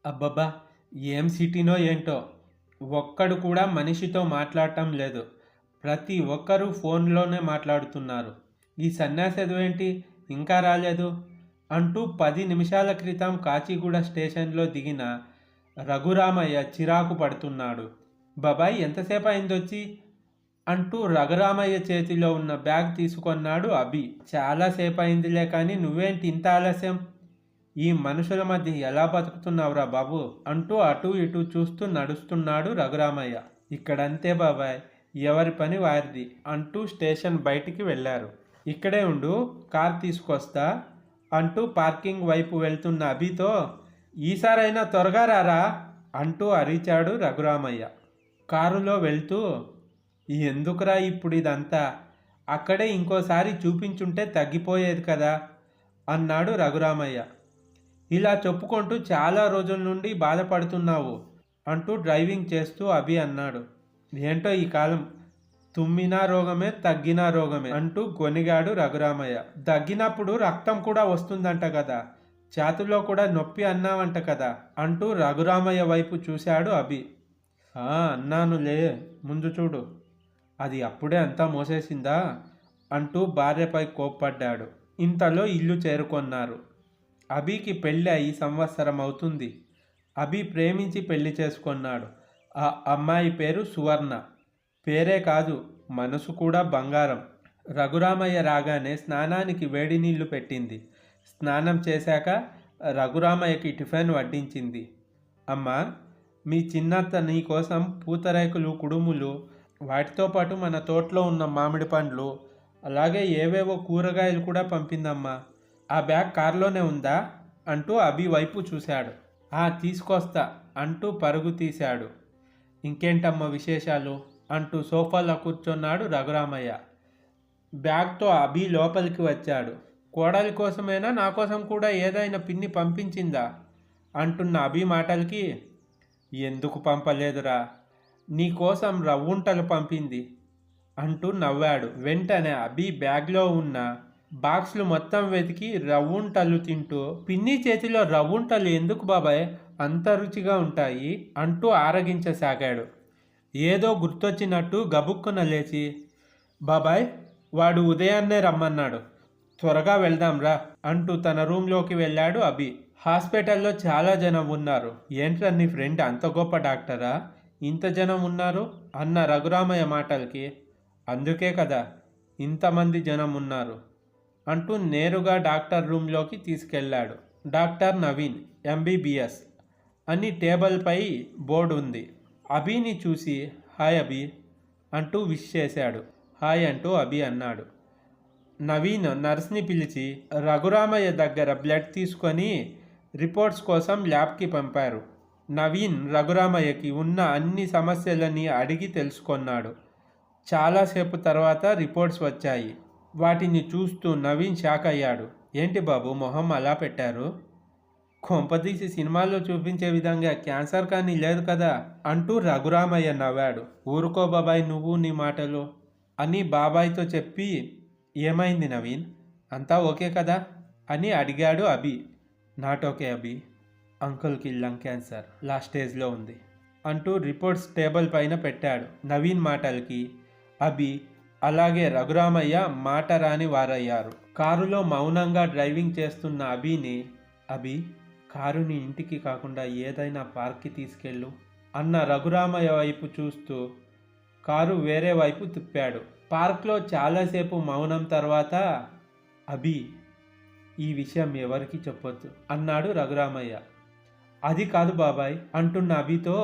అబ్బబ్బా! ఏం సిటీనో ఏంటో! ఒక్కడు కూడా మనిషితో మాట్లాడటం లేదు. ప్రతి ఒక్కరూ ఫోన్‌లోనే మాట్లాడుతున్నారు. ఈ సన్యాసెదవేంటి ఇంకా రాలేదు? అంటూ 10 నిమిషాల క్రితం కాచిగూడ స్టేషన్‌లో దిగిన రఘురామయ్య చిరాకు పడుతున్నాడు. బాబాయ్ ఎంతసేపయిందొచ్చి? అంటూ రఘురామయ్య చేతిలో ఉన్న బ్యాగ్ తీసుకొన్నాడు అభి. చాలా సేపయిందిలే కానీ నువ్వేంటి ఇంత ఆలస్యం? ఈ మనుషుల మధ్య ఎలా బతుకుతున్నావురా బాబు అంటూ అటూ ఇటూ చూస్తూ నడుస్తున్నాడు రఘురామయ్య. ఇక్కడంతే బాబాయ్, ఎవరి పని వారిది అంటూ స్టేషన్ బయటికి వెళ్ళారు. ఇక్కడే ఉండు, కార్ తీసుకొస్తా అంటూ పార్కింగ్ వైపు వెళ్తున్న అభితో ఈసారైనా త్వరగా రారా అంటూ అరిచాడు రఘురామయ్య. కారులో వెళ్తూ ఎందుకురా ఇప్పుడు ఇదంతా, అక్కడే ఇంకోసారి చూపించుంటే తగ్గిపోయేది కదా అన్నాడు రఘురామయ్య. ఇలా చెప్పుకుంటూ చాలా రోజుల నుండి బాధపడుతున్నావు అంటూ డ్రైవింగ్ చేస్తూ అభి అన్నాడు. ఏంటో ఈ కాలం, తుమ్మినా రోగమే తగ్గినా రోగమే అంటూ గొనిగాడు రఘురామయ్య. దగ్గినప్పుడు రక్తం కూడా వస్తుందంట కదా, ఛాతులో కూడా నొప్పి అన్నావంట కదా అంటూ రఘురామయ్య వైపు చూశాడు అభి. అన్నానులే, ముందు చూడు, అది అప్పుడే అంతా మోసేసిందా అంటూ భార్యపై కోప్పడ్డాడు. ఇంతలో ఇల్లు చేరుకొన్నారు. అభికి పెళ్ళి అయి సంవత్సరం అవుతుంది. అభి ప్రేమించి పెళ్లి చేసుకున్నాడు. ఆ అమ్మాయి పేరు సువర్ణ. పేరే కాదు, మనసు కూడా బంగారం. రఘురామయ్య రాగానే స్నానానికి వేడి నీళ్లు పెట్టింది. స్నానం చేశాక రఘురామయ్యకి టిఫిన్ వడ్డించింది. అమ్మా, మీ చిన్నత్త నీ కోసం పూతరేకులు, కుడుములు, వాటితో పాటు మన తోటలో ఉన్న మామిడి పండ్లు, అలాగే ఏవేవో కూరగాయలు కూడా పంపిందమ్మా. ఆ బ్యాగ్ కారులోనే ఉందా అంటూ అభి వైపు చూశాడు. తీసుకొస్తా అంటూ పరుగు తీశాడు. ఇంకేంటమ్మ విశేషాలు అంటూ సోఫాలో కూర్చున్నాడు రఘురామయ్య. బ్యాగ్తో అభి లోపలికి వచ్చాడు. కోడలి కోసమైనా నా కోసం కూడా ఏదైనా పిన్ని పంపించిందా అంటున్న అభి మాటలకి, ఎందుకు పంపలేదురా, నీకోసం రవ్వుంటలు పంపింది అంటూ నవ్వాడు. వెంటనే అభి బ్యాగ్లో ఉన్న బాక్స్లు మొత్తం వెతికి రవ్వుంటలు తింటూ, పిన్ని చేతిలో రవ్వుంటలు ఎందుకు బాబాయ్, అంత రుచిగా ఉంటాయి అంటూ ఆరగించసాగాడు. ఏదో గుర్తొచ్చినట్టు గబుక్కున లేచి, బాబాయ్ వాడు ఉదయాన్నే రమ్మన్నాడు, త్వరగా వెళ్దాంరా అంటూ తన రూమ్లోకి వెళ్ళాడు అభి. హాస్పిటల్లో చాలా జనం ఉన్నారు. ఏంట్రా నీ ఫ్రెండ్ అంత గొప్ప డాక్టరా, ఇంత జనం ఉన్నారు అన్న రఘురామయ్య మాటలకి, అందుకే కదా ఇంతమంది జనం ఉన్నారు అంటూ నేరుగా డాక్టర్ రూమ్లోకి తీసుకెళ్ళాడు. డాక్టర్ నవీన్, ఎంబీబీఎస్ అని టేబుల్పై బోర్డు ఉంది. అభిని చూసి హాయ్ అభి అంటూ విష్ చేశాడు. హాయ్ అంటూ అభి అన్నాడు. నవీన్ నర్స్ని పిలిచి రఘురామయ్య దగ్గర బ్లడ్ తీసుకొని రిపోర్ట్స్ కోసం ల్యాబ్కి పంపారు. నవీన్ రఘురామయ్యకి ఉన్న అన్ని సమస్యలని అడిగి తెలుసుకున్నాడు. చాలాసేపు తర్వాత రిపోర్ట్స్ వచ్చాయి. వాటిని చూస్తూ నవీన్ షాక్ అయ్యాడు. ఏంటి బాబు మొహం అలా పెట్టారు, కొంపదీసి సినిమాల్లో చూపించే విధంగా క్యాన్సర్ కానీ లేదు కదా అంటూ రఘురామయ్య నవ్వాడు. ఊరుకో బాబాయ్ నువ్వు నీ మాటలు అని బాబాయ్తో చెప్పి, ఏమైంది నవీన్, అంతా ఓకే కదా అని అడిగాడు అభి. నాట్ ఓకే అభి, అంకుల్కి లంగ్ క్యాన్సర్ లాస్ట్ స్టేజ్లో ఉంది అంటూ రిపోర్ట్స్ టేబుల్ పైన పెట్టాడు. నవీన్ మాటలకి అభి అలాగే రఘురామయ్య మాట రాని వారయ్యారు. కారులో మౌనంగా డ్రైవింగ్ చేస్తున్న అభిని, అభి కారుని ఇంటికి కాకుండా ఏదైనా పార్క్కి తీసుకెళ్ళు అన్న రఘురామయ్య వైపు చూస్తూ కారు వేరే వైపు తిప్పాడు. పార్క్లో చాలాసేపు మౌనం తర్వాత, అభి ఈ విషయం ఎవరికి చెప్పొద్దు అన్నాడు రఘురామయ్య. అది కాదు బాబాయ్ అంటున్న అభితో,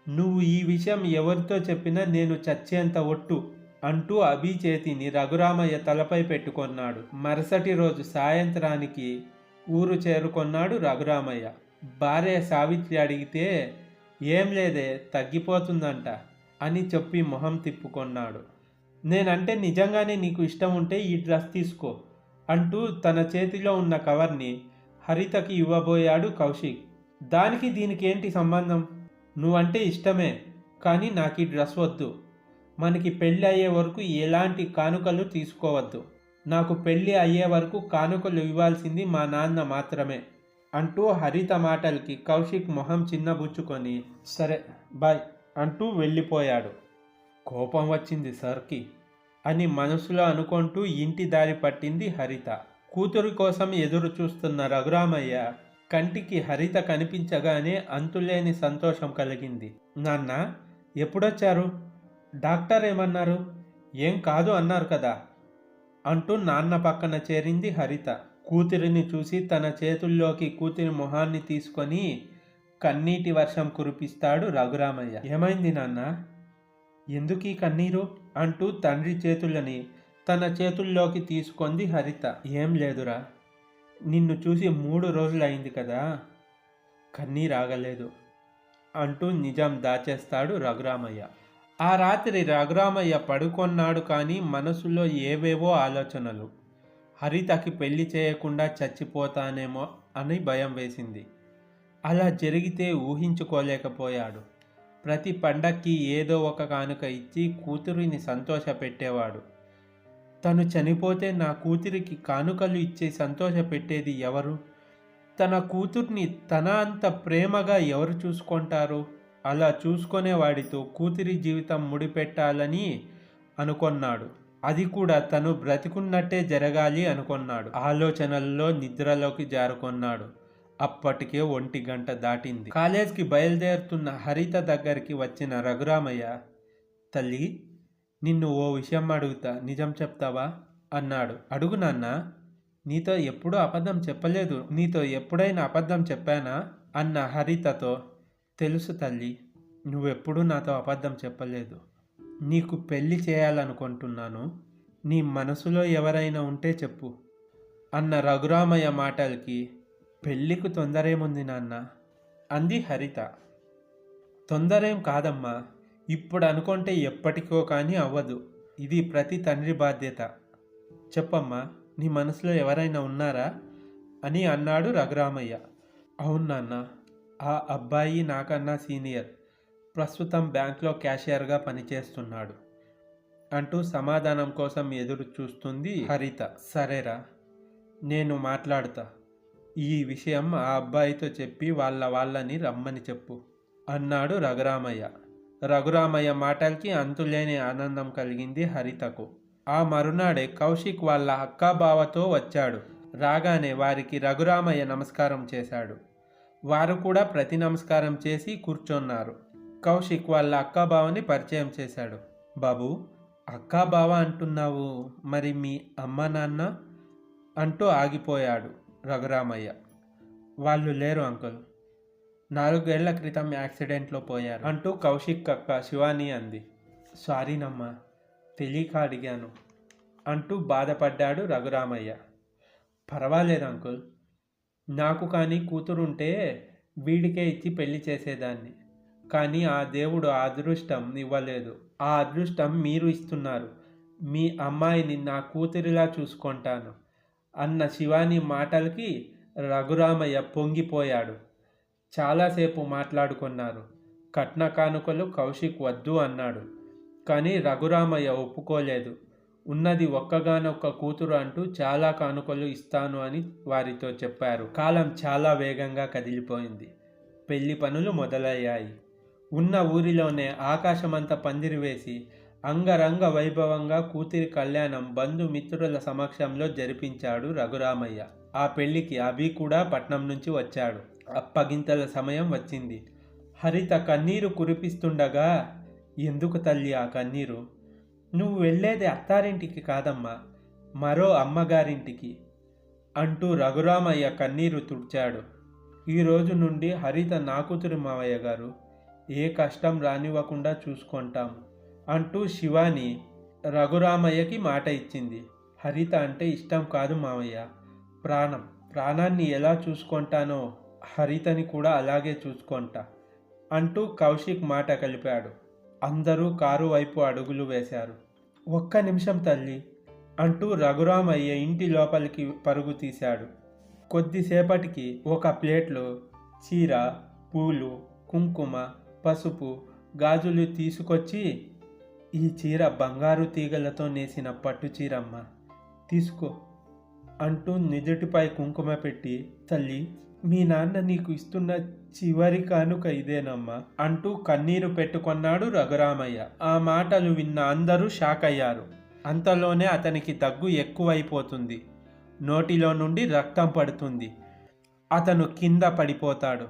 నువ్వు ఈ విషయం ఎవరితో చెప్పినా నేను చచ్చేంత ఒట్టు అంటూ అభి చేతిని రఘురామయ్య తలపై పెట్టుకొన్నాడు. మరుసటి రోజు సాయంత్రానికి ఊరు చేరుకొన్నాడు రఘురామయ్య. భార్య సావిత్రి అడిగితే, ఏం లేదే తగ్గిపోతుందంట అని చెప్పి మొహం తిప్పుకొన్నాడు. నేనంటే నిజంగానే నీకు ఇష్టం ఉంటే ఈ డ్రెస్ తీసుకో అంటూ తన చేతిలో ఉన్న కవర్ని హరితకి ఇవ్వబోయాడు కౌశిక్. దానికి దీనికి ఏంటి సంబంధం, నువ్వంటే ఇష్టమే కానీ నాకు ఈ డ్రెస్ వద్దు, మనకి పెళ్ళి అయ్యే వరకు ఎలాంటి కానుకలు తీసుకోవద్దు, నాకు పెళ్ళి అయ్యే వరకు కానుకలు ఇవ్వాల్సింది మా నాన్న మాత్రమే అంటూ హరిత మాటలకి కౌశిక్ మొహం చిన్నబుచ్చుకొని సరే బాయ్ అంటూ వెళ్ళిపోయాడు. కోపం వచ్చింది సార్కి అని మనసులో అనుకుంటూ ఇంటి దారి పట్టింది హరిత. కూతురి కోసం ఎదురు చూస్తున్న రఘురామయ్య కంటికి హరిత కనిపించగానే అంతులేని సంతోషం కలిగింది. నాన్న ఎప్పుడొచ్చారు? డాక్టర్ ఏమన్నారు? ఏం కాదు అన్నారు కదా అంటూ నాన్న పక్కన చేరింది హరిత. కూతురిని చూసి తన చేతుల్లోకి కూతురి మొహాన్ని తీసుకొని కన్నీటి వర్షం కురిపిస్తాడు రఘురామయ్య. ఏమైంది నాన్న, ఎందుకీ కన్నీరు అంటూ తండ్రి చేతులని తన చేతుల్లోకి తీసుకుంది హరిత. ఏం లేదురా, నిన్ను చూసి 3 రోజులైంది కదా, కన్నీరాగలేదు అంటూ నిజం దాచేస్తాడు రఘురామయ్య. ఆ రాత్రి రఘురామయ్య పడుకొన్నాడు, కానీ మనసులో ఏవేవో ఆలోచనలు. హరితకి పెళ్లి చేయకుండా చచ్చిపోతానేమో అని భయం వేసింది. అలా జరిగితే ఊహించుకోలేకపోయాడు. ప్రతి పండక్కి ఏదో ఒక కానుక ఇచ్చి కూతురిని సంతోషపెట్టేవాడు. తను చనిపోతే నా కూతురికి కానుకలు ఇచ్చి సంతోషపెట్టేది ఎవరు? తన కూతుర్ని తన అంత ప్రేమగా ఎవరు చూసుకుంటారు? అలా చూసుకునేవాడితో కూతురి జీవితం ముడిపెట్టాలని అనుకున్నాడు. అది కూడా తను బ్రతికున్నట్టే జరగాలి అనుకున్నాడు. ఆలోచనల్లో నిద్రలోకి జారుకున్నాడు. అప్పటికే 1 గంట దాటింది. కాలేజ్కి బయలుదేరుతున్న హరిత దగ్గరికి వచ్చిన రఘురామయ్య, తల్లి నిన్ను ఓ విషయం అడుగుతా, నిజం చెప్తావా అన్నాడు. అడుగు నాన్న, నీతో ఎప్పుడూ అబద్ధం చెప్పలేదు, నీతో ఎప్పుడైనా అబద్ధం చెప్పానా అన్న హరితతో. తెలుసు తల్లి, నువ్వెప్పుడూ నాతో అబద్ధం చెప్పలేదు. నీకు పెళ్లి చేయాలనుకుంటున్నాను, నీ మనసులో ఎవరైనా ఉంటే చెప్పు అన్న రఘురామయ్య మాటలకి, పెళ్ళికి తొందరేముంది నాన్న అంది హరిత. తొందరేం కాదమ్మా, ఇప్పుడు అనుకుంటే ఎప్పటికో కానీ అవ్వదు. ఇది ప్రతి తండ్రి బాధ్యత. చెప్పమ్మా, నీ మనసులో ఎవరైనా ఉన్నారా అని అన్నాడు రఘురామయ్య. అవును నాన్న, ఆ అబ్బాయి నాకన్నా సీనియర్, ప్రస్తుతం బ్యాంక్లో క్యాషియర్గా పనిచేస్తున్నాడు అంటూ సమాధానం కోసం ఎదురు చూస్తుంది హరిత. సరేరా, నేను మాట్లాడుతా. ఈ విషయం ఆ అబ్బాయితో చెప్పి వాళ్ళని రమ్మని చెప్పు అన్నాడు రఘురామయ్య. రఘురామయ్య మాటలకి అంతులేని ఆనందం కలిగింది హరితకు. ఆ మరునాడే కౌశిక్ వాళ్ళ అక్కాబావతో వచ్చాడు. రాగానే వారికి రఘురామయ్య నమస్కారం చేశాడు. వారు కూడా ప్రతి నమస్కారం చేసి కూర్చొన్నారు. కౌశిక్ వాళ్ళ అక్కాబావని పరిచయం చేశాడు. బాబు, అక్కాబావ అంటున్నావు, మరి మీ అమ్మ నాన్న అంటూ ఆగిపోయాడు రఘురామయ్య. వాళ్ళు లేరు అంకుల్, 4 ఏళ్ల క్రితం యాక్సిడెంట్లో పోయారు అంటూ కౌశిక్ అక్క శివాని అంది. సారీనమ్మా, తెలియక అడిగాను అంటూ బాధపడ్డాడు రఘురామయ్య. పర్వాలేదు అంకుల్, నాకు కానీ కూతురుంటే వీడికే ఇచ్చి పెళ్లి చేసేదాన్ని. కానీ ఆ దేవుడు ఆ అదృష్టం ఇవ్వలేదు. ఆ అదృష్టం మీరు ఇస్తున్నారు. మీ అమ్మాయిని నా కూతురిలా చూసుకుంటాను అన్న శివాని మాటలకి రఘురామయ్య పొంగిపోయాడు. చాలాసేపు మాట్లాడుకున్నారు. కట్న కానుకలు కౌశిక్ వద్దు అన్నాడు, కానీ రఘురామయ్య ఒప్పుకోలేదు. ఉన్నది ఒక్కగానొక్క కూతురు అంటూ చాలా కానుకలు ఇస్తాను అని వారితో చెప్పారు. కాలం చాలా వేగంగా కదిలిపోయింది. పెళ్లి పనులు మొదలయ్యాయి. ఉన్న ఊరిలోనే ఆకాశమంతా పందిరి వేసి అంగరంగ వైభవంగా కూతురి కళ్యాణం బంధుమిత్రుల సమక్షంలో జరిపించాడు రఘురామయ్య. ఆ పెళ్లికి అభి కూడా పట్నం నుంచి వచ్చాడు. అప్పగింతల సమయం వచ్చింది. హరిత కన్నీరు కురిపిస్తుండగా, ఎందుకు తల్లి ఆ కన్నీరు? నువ్వు వెళ్ళేది అత్తారింటికి కాదమ్మా, మరో అమ్మగారింటికి అంటూ రఘురామయ్య కన్నీరు తుడిచాడు. ఈ రోజు నుండి హరిత నా కూతురు మావయ్య గారు, ఏ కష్టం రానివ్వకుండా చూసుకుంటాము అంటూ శివాని రఘురామయ్యకి మాట ఇచ్చింది. హరిత అంటే ఇష్టం కాదు మావయ్య, ప్రాణం. ప్రాణాన్ని ఎలా చూసుకుంటానో హరితని కూడా అలాగే చూసుకుంటా అంటూ కౌశిక్ మాట కలిపాడు. అందరూ కారు వైపు అడుగులు వేశారు. ఒక్క నిమిషం తల్లి అంటూ రఘురామయ్య ఇంటి లోపలికి పరుగు తీశాడు. కొద్దిసేపటికి ఒక ప్లేట్లో చీర, పూలు, కుంకుమ, పసుపు, గాజులు తీసుకొచ్చి, ఈ చీర బంగారు తీగలతో నేసిన పట్టు చీరమ్మ, తీసుకో అంటూ నిదుటిపై కుంకుమ పెట్టి, తల్లి మీ నాన్న నీకు ఇస్తున్న చివరి కానుక ఇదేనమ్మా అంటూ కన్నీరు పెట్టుకొన్నాడు రఘురామయ్య. ఆ మాటలు విన్న అందరూ షాక్ అయ్యారు. అంతలోనే అతనికి దగ్గు ఎక్కువైపోతుంది. నోటిలో నుండి రక్తం పడుతుంది. అతను కింద పడిపోతాడు.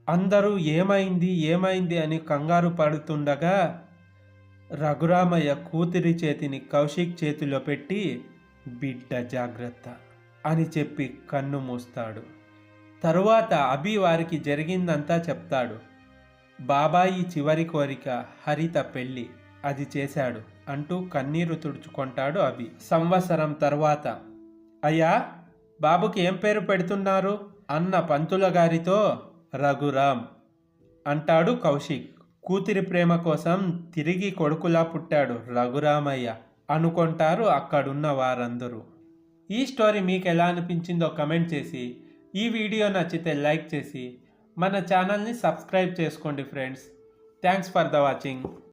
అందరూ ఏమైంది ఏమైంది అని కంగారు పడుతుండగా రఘురామయ్య కూతురి చేతిని కౌశిక్ చేతిలో పెట్టి బిడ్డ జాగ్రత్త అని చెప్పి కన్ను మూస్తాడు. తరువాత అభి వారికి జరిగిందంతా చెప్తాడు. బాబాయి చివరి కోరిక హరిత పెళ్ళి, అది చేశాడు అంటూ కన్నీరు తుడుచుకుంటాడు అభి. సంవత్సరం తర్వాత, అయ్యా బాబుకి ఏం పేరు పెడుతున్నారు అన్న పంతుల గారితో రఘురామ్ అంటాడు కౌశిక్. కూతురి ప్రేమ కోసం తిరిగి కొడుకులా పుట్టాడు రఘురామయ్య అనుకుంటారు అక్కడున్న వారందరూ. ఈ స్టోరీ మీకు ఎలా అనిపించిందో కమెంట్ చేసి, ఈ వీడియో నచ్చితే లైక్ చేసి మన ఛానల్ని సబ్స్క్రైబ్ చేసుకోండి friends. Thanks for the watching.